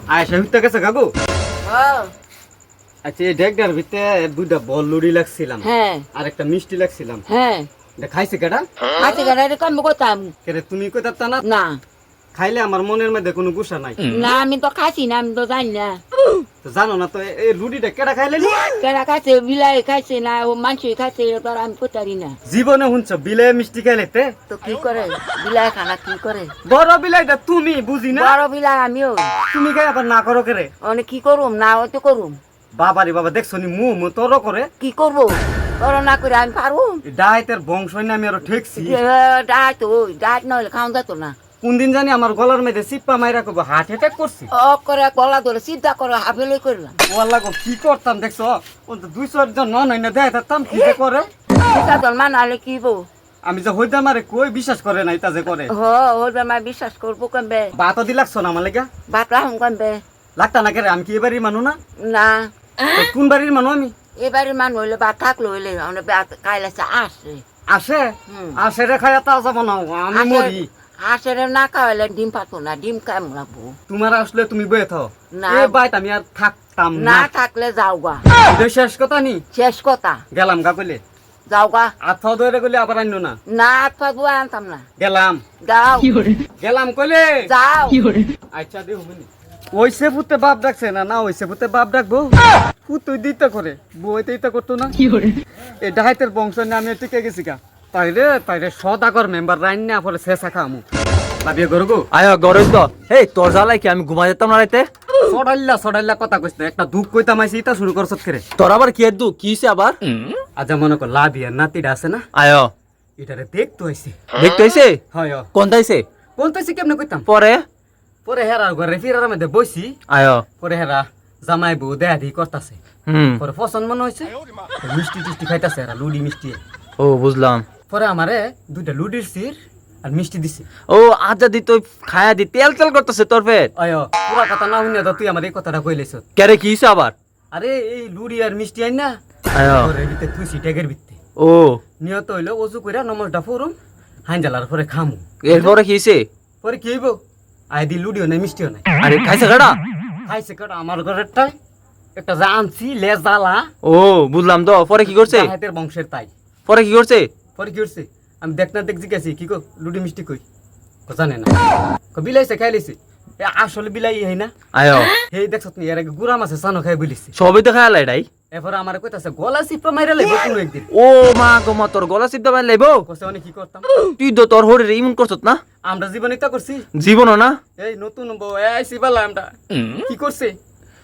আয়সা হইতে গেছে কাকু হ্যাঁ আচ্ছা এই ডেকটার ভিতরে দুইটা বল লুড়ি লাগছিলাম হ্যাঁ আর একটা মিষ্টি লাগছিলাম হ্যাঁ এটা খাইছে কেডা আজকে গাড়ি কাম করতাম কেরে তুমি কইতা না না খাইলে আমার মনের মধ্যে কোনো গুসা নাই না আমি তো খাইছি না আমি তো জানি না তো জানো না তো এই লুড়িটা কেডা খাইলে নি? কেডা খাইছে বিলাই খাইছে না ও মানুষ খাইছে তোর আমি কোথারি না জীবনে শুনছ বিলে মিষ্টি খাইলেতে তো কি করে বিলাই খানা কি করে বড় বিলাইটা তুমি বুঝি না বড় বিলাই আমিও তুমি খাই আবার না করো কেরে অনেক কি করুম না ও তো করুম বাবারি বাবা দেখছো নি মু তোর করে কি করবো তোর না করে আমি পারুম ডাইতের বংশ না আমি আরো ঠেকছি ডাট ওই ডাট নইলে খাওয়া যেত না কোন দিন জানি আমার গলার মধ্যে চিপ্পা মাইরা করবো হার্ট অ্যাটাক করছি অ করে গলা ধরে সিদ্ধা করে হাফেলে করলাম ওয়াল্লা গো কি করতাম দেখছো ও তো 200 জন নন না দেয় তাম কি যে করে সিদ্ধা দল মানালে কি বো আমি যে হইতাম আরে কই বিশ্বাস করে নাই তা যে করে ওর মা বিশ্বাস করবো কেমবে বাতো দি লাগছো না আমার লেগা বাট রাহুম কেমবে লাগতা না কেরে আমি কি এবারই মানু না না তো কোন বাড়ির মানু আমি এবারে মান হইলে বা থাকলো হইলে কাইলে আসে আসে হুম। আসে রে খায়া তা যাব না আমি মরি আসে না খাওয়াইলে ডিম পাতো না ডিম খাই লাগবো তোমার আসলে তুমি বয়ে থাও না। এ বাইত আমি আর থাকতাম না না থাকলে যাও গা এটা শেষ কথা নি শেষ কথা গেলাম গা কইলে যাও গা আথাও ধরে গেলে আবার আইনো না না আত্মা দুয়া আনতাম না গেলাম যাও গেলাম কইলে যাও আচ্ছা দেও বনি ওইসে ফুতে বাপ ডাকছে না না ওইসে ফুতে বাপ ডাকবো ফুতুই দিতে করে বইতে ইতা করতো না এই ডাহাইতের বংশ নিয়ে আমি টিকে গেছি কা তাইরে সদাগর মেম্বার রাইন না পরে শেষা খামু ভাবিয়ে করবো আয় গরজ তো এই তোর জ্বালাই কি আমি ঘুমা যেতাম না রাইতে সডাইল্লা কথা কইছ না একটা দুঃখ কইতাম আইছি ইতা শুরু করছত করে তোর আবার কি দু কি হইছে আবার আজ মনে কর লাভিয়া নাতিটা আছে না আয় এটারে দেখতো আইছি দেখতে হইছে হয় কোন তাইছে কোন তো কেমনে কইতাম পরে পরে হেরা ঘরে ফিরার মধ্যে বইছি আয় পরে হেরা জামাই বউ দেয়া দি করতাছে পরে পছন্দ মনে হয়েছে মিষ্টি টিষ্টি খাইতাছে এরা লুডি মিষ্টি ও বুঝলাম পরে আমারে দুইটা লুডির সির আর মিষ্টি দিছে ও আজা দি তুই খায়া দি তেল তেল করতেছে তোর পেট অয় পুরা কথা না শুনে তো তুই আমার এই কথাটা কইলেছ কেরে কি হইছে আবার আরে এই লুডি আর মিষ্টি আইন না আয় পরে ভিতরে তুই সিটেগের ভিত্তি ও নিয়ত হইলো অজু কইরা নমস্কার ফুরুম হাইজালার পরে খামু এরপরে কি হইছে পরে কি হইব আই দি লুডিও নাই মিষ্টিও নাই আরে খাইছে কাটা খাইছে কটা আমার ঘরেরটাই একটা যা আনছি লে জ্বালা ও বুঝলাম তো পরে কি করছে হাতের বংশের তাই পরে কি করছে পরে কি করছে আমি দেখ না দেখ জিজ্ঞাসি কি কো লুডি মিষ্টি কই জানে না বিলাইছে খাই লাইছে আসলে বিলাই হই না আয় হেই দেখছ তুমি এর আগে গুড়া মাছে সানো খাই বলিছে সবই তো খায়া লাইডাই এরপরে আমার কইতাছে গলা চিপা মাইরা লাইব কোন একদিন ও মা গো মা তোর গলা সিদ্ধ বান লাইবো কইছে অনেক কি করতাম তুই তো তোর হরে ইমন করছত না আমরা জীবনে তা করছি জীবনও না এই নতুন বউ আইছি বালা আমরা কি করছে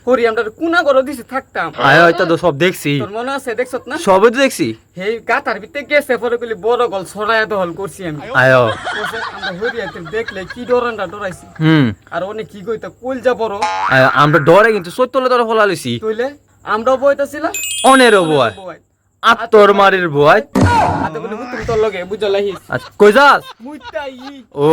হরি আমরা কোনা গরো দিছে থাকতাম আয় এটা তো সব দেখছি তোর মনে আছে দেখছত না সবই তো দেখছি হেই গাতার ভিতরে গেছে পরে কইলি বড় গল ছড়ায় দহল করছি আমি আয় কইছে আমরা হরিয়াতে দেখলে কি ডরানটা ডরাইছি আর অনেক কি কইতা কইল যা বড় আয় আমরা ডরে কিন্তু সত্যলে তোর ফলা লইছি কইলে আমরাও বইতাছিলাম অনেরও বয় আত্তর মারির বয় আতে বলে তুমি তোর লগে বুঝলাহিস কই যাস মুইতাই ও